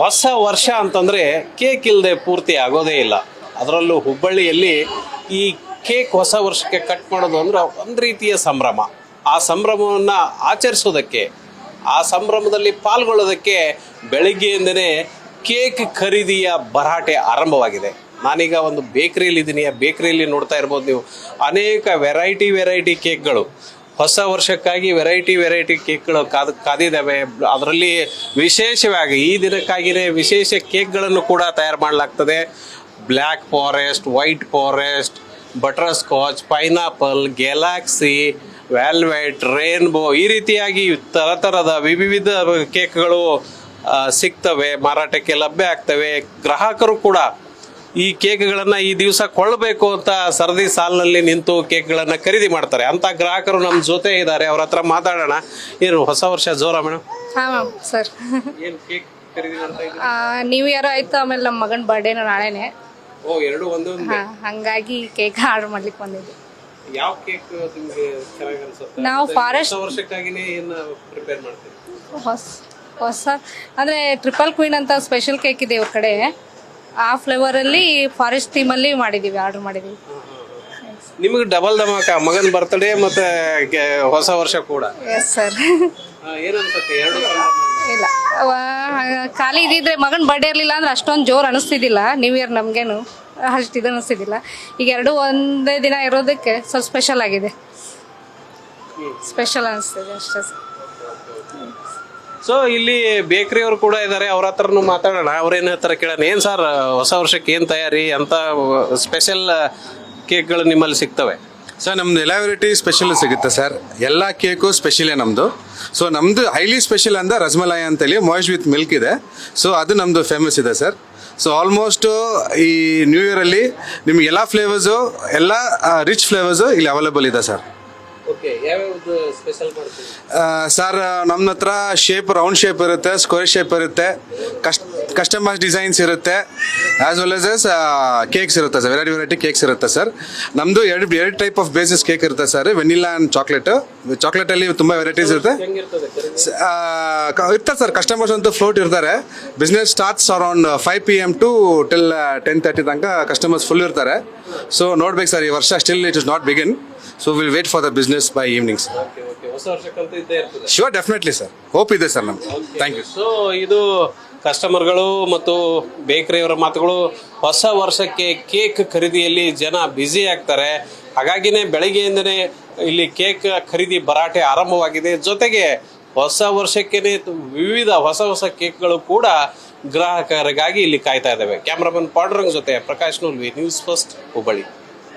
ಹೊಸ ವರ್ಷ ಅಂತಂದರೆ ಕೇಕ್ ಇಲ್ಲದೆ ಪೂರ್ತಿ ಆಗೋದೇ ಇಲ್ಲ. ಅದರಲ್ಲೂ ಹುಬ್ಬಳ್ಳಿಯಲ್ಲಿ ಈ ಕೇಕ್ ಹೊಸ ವರ್ಷಕ್ಕೆ ಕಟ್ ಮಾಡೋದು ಅಂದ್ರೆ ಒಂದು ರೀತಿಯ ಸಂಭ್ರಮ. ಆ ಸಂಭ್ರಮವನ್ನು ಆಚರಿಸೋದಕ್ಕೆ, ಆ ಸಂಭ್ರಮದಲ್ಲಿ ಪಾಲ್ಗೊಳ್ಳೋದಕ್ಕೆ ಬೆಳಗ್ಗೆಯಿಂದನೇ ಕೇಕ್ ಖರೀದಿಯ ಭರಾಟೆ ಆರಂಭವಾಗಿದೆ. ನಾನೀಗ ಒಂದು ಬೇಕ್ರಿಯಲ್ಲಿದ್ದೀನಿ. ಆ ಬೇಕ್ರಿಯಲ್ಲಿ ನೋಡ್ತಾ ಇರ್ಬೋದು ನೀವು, ಅನೇಕ ವೆರೈಟಿ ಕೇಕ್ಗಳು, ಹೊಸ ವರ್ಷಕ್ಕಾಗಿ ವೆರೈಟಿ ಕೇಕ್ಗಳು ಕಾದಿದ್ದಾವೆ. ಅದರಲ್ಲಿ ವಿಶೇಷವಾಗಿ ಈ ದಿನಕ್ಕಾಗಿಯೇ ವಿಶೇಷ ಕೇಕ್ಗಳನ್ನು ಕೂಡ ತಯಾರು ಮಾಡಲಾಗ್ತದೆ. Black forest, white forest, butterscotch, pineapple, galaxy, velvet, rainbow, ಈ ರೀತಿಯಾಗಿ ಥರದ ವಿವಿಧ ಕೇಕ್ಗಳು ಸಿಗ್ತವೆ, ಮಾರಾಟಕ್ಕೆ ಲಭ್ಯ ಆಗ್ತವೆ. ಗ್ರಾಹಕರು ಕೂಡ ಈ ಕೇಕ್ಗಳನ್ನು ಈ ದಿವಸ ಕೊಳ್ಳಬೇಕು ಅಂತ ಸರದಿ ಸಾಲಿನಲ್ಲಿ ನಿಂತು ಕೇಕ್ಗಳನ್ನು ಖರೀದಿ ಮಾಡ್ತಾರೆ. ಅಂತ ಗ್ರಾಹಕರು ನಮ್ಮ ಜೊತೆ ಇದ್ದಾರೆ, ಅವ್ರ ಹತ್ರ ಮಾತಾಡೋಣ. ಏನು ಹೊಸ ವರ್ಷ ಜೋರ ಮೇಡಮ್? ಹಾಂ ಸರ್, ಏನು ಕೇಕ್ ಖರೀದಿ ಮಾಡ್ತಾ ಇದ್ದೀರಿ? ನ್ಯೂ ಇಯರ್ ಆಯ್ತು, ಆಮೇಲೆ ನಮ್ಮ ಮಗನ ಬರ್ಡೇನು ನಾಳೆನೆ. ಓ, ಎರಡು ಒಂದೊಂದು. ಹಂಗಾಗಿ ಕೇಕ್ ಆರ್ಡರ್ ಮಾಡ್ಲಿಕ್ಕೆ ಬಂದಿದ್ದೆ. ಯಾವ ಕೇಕ್ ನಿಮಗೆ ಚೆನ್ನಾಗಿ ಅನ್ಸುತ್ತೆ? ನಾವು ಫಾರೆಸ್ಟ್ ಹೊಸ ವರ್ಷಕ್ಕಾಗಿನೇ ಏನು ಪ್ರಿಪೇರ್ ಮಾಡ್ತೀವಿ? ಹೊಸ ಅಂದರೆ ಟ್ರಿಪಲ್ ಕ್ವೀನ್ ಅಂತ ಸ್ಪೆಷಲ್ ಕೇಕ್ ಇದೆ ಇವ್ರ ಕಡೆ. ಆ ಫ್ಲೇವರಲ್ಲಿ ಫಾರೆಸ್ಟ್ ಥೀಮಲ್ಲಿ ಮಾಡಿದ್ದೀವಿ, ಆರ್ಡರ್ ಮಾಡಿದ್ದೀವಿ. ನಿಮಗೆ ಡಬಲ್ ಧಮಾಕ, ಮಗನ ಬರ್ತ್ಡೇ ಮತ್ತೆ ಹೊಸ ವರ್ಷ ಕೂಡ. Yes sir. ಏನು ಅನ್ಸುತ್ತೆ ಎರಡು? ಇಲ್ಲ, ಖಾಲಿ ಇದ್ದಿದ್ರೆ ಮಗನ ಬರ್ಡೇ ಇರಲಿಲ್ಲ ಅಂದ್ರೆ ಅಷ್ಟೊಂದು ಜೋರು ಅನಿಸ್ತಿದ್ದಿಲ್ಲ. ನ್ಯೂ ಇಯರ್ ನಮಗೇನು ಅಷ್ಟು ಇದು ಅನಿಸ್ತಿದ್ದಿಲ್ಲ. ಈಗ ಎರಡು ಒಂದೇ ದಿನ ಇರೋದಕ್ಕೆ ಸ್ವಲ್ಪ ಸ್ಪೆಷಲ್ ಆಗಿದೆ, ಸ್ಪೆಷಲ್ ಅನಿಸ್ತಿದೆ ಅಷ್ಟೇ ಸರ್. ಸೊ ಇಲ್ಲಿ ಬೇಕ್ರಿಯವರು ಕೂಡ ಇದ್ದಾರೆ, ಅವ್ರ ಹತ್ರನು ಮಾತಾಡೋಣ. ಅವ್ರೇನು ಹೇಳ್ತಾರೆ ಕೇಳೋಣ. ಏನು ಸರ್, ಹೊಸ ವರ್ಷಕ್ಕೆ ಏನು ತಯಾರಿ ಅಂತ ಸ್ಪೆಷಲ್ ಕೇಕ್ಗಳು ನಿಮ್ಮಲ್ಲಿ ಸಿಗ್ತವೆ? ಸರ್, ನಮ್ದು ಎಲ್ಲ ವೆರೈಟಿ ಸ್ಪೆಷಲ್ ಸಿಗುತ್ತೆ ಸರ್. ಎಲ್ಲ ಕೇಕು ಸ್ಪೆಷಲೇ ನಮ್ಮದು. ಸೊ ನಮ್ಮದು ಹೈಲಿ ಸ್ಪೆಷಲ್ ಅಂದ ರಸ್ಮಲಾಯಿ ಅಂತೇಳಿ ಮಾಯ್ಸ್ಟ್ ವಿತ್ ಮಿಲ್ಕ್ ಇದೆ. ಸೊ ಅದು ನಮ್ಮದು ಫೇಮಸ್ ಇದೆ ಸರ್. ಸೊ ಆಲ್ಮೋಸ್ಟ್ ಈ ನ್ಯೂ ಇಯರಲ್ಲಿ ನಿಮ್ಗೆ ಎಲ್ಲ ಫ್ಲೇವರ್ಸು, ಎಲ್ಲ ರಿಚ್ ಫ್ಲೇವರ್ಸು ಇಲ್ಲಿ ಅವೈಲೇಬಲ್ ಇದೆ ಸರ್. ಓಕೆ, ಯಾವ್ಯಾವ್ದು ಸ್ಪೆಷಲ್ ಮಾಡ್ತೀವಿ ಸರ್? ನಮ್ಮ ಹತ್ರ ಶೇಪ್, ರೌಂಡ್ ಶೇಪ್ ಇರುತ್ತೆ, ಸ್ಕ್ವೇರ್ ಶೇಪ್ ಇರುತ್ತೆ, ಕಸ್ಟಮೈಸ್ ಡಿಸೈನ್ಸ್ ಇರುತ್ತೆ, ಆಸ್ ವೆಲ್ ಎಸ್ ಕೇಕ್ಸ್ ಇರುತ್ತೆ ಸರ್. ವೆರೈಟಿ ಕೇಕ್ಸ್ ಇರುತ್ತೆ ಸರ್. ನಮ್ಮದು ಎರಡು ಟೈಪ್ ಆಫ್ ಬೇಸಿಸ್ ಕೇಕ್ ಇರುತ್ತೆ ಸರ್, ವೆನಿಲಾ ಆ್ಯಂಡ್ ಚಾಕ್ಲೇಟಲ್ಲಿ ತುಂಬ ವೆರೈಟೀಸ್ ಇರುತ್ತೆ. ಇರ್ತಾರೆ ಸರ್, ಕಸ್ಟಮರ್ಸ್ ಅಂತೂ ಫ್ಲೋಟ್ ಇರ್ತಾರೆ. Business starts around 5 PM to till 10:30 ತನಕ ಕಸ್ಟಮರ್ಸ್ ಫುಲ್ ಇರ್ತಾರೆ. ಸೊ ನೋಡ್ಬೇಕು ಸರ್, ಈ ವರ್ಷ still it is not begin. So we'll wait for the business by evenings. Okay, ಹೊಸ ವರ್ಷಕ್ಕಂತೂ ಇದ್ದೇ ಇರ್ತದೆ. Sure, definitely sir. Hope ಇದೆ ಸರ್ ನಮ್ಗೆ. Thank you. ಸೊ ಇದು ಕಸ್ಟಮರ್ಗಳು ಮತ್ತು ಬೇಕರಿಯವರ ಮಾತುಗಳು. ಹೊಸ ವರ್ಷಕ್ಕೆ ಕೇಕ್ ಖರೀದಿಯಲ್ಲಿ ಜನ ಬ್ಯುಸಿ ಆಗ್ತಾರೆ. ಹಾಗಾಗಿನೇ ಬೆಳಗ್ಗೆಯಿಂದನೇ ಇಲ್ಲಿ ಕೇಕ್ ಖರೀದಿ ಭರಾಟೆ ಆರಂಭವಾಗಿದೆ. ಜೊತೆಗೆ ಹೊಸ ವರ್ಷಕ್ಕೆ ವಿವಿಧ ಹೊಸ ಕೇಕ್ಗಳು ಕೂಡ ಗ್ರಾಹಕರಿಗಾಗಿ ಇಲ್ಲಿ ಕಾಯ್ತಾ ಇದ್ದಾವೆ. ಕ್ಯಾಮ್ರಾಮನ್ ಪಾಂಡುರಂಗ್ ಜೊತೆ ಪ್ರಕಾಶ್ ನೂಲ್ವಿ, ನ್ಯೂಸ್ ಫಸ್ಟ್, ಹುಬ್ಬಳ್ಳಿ.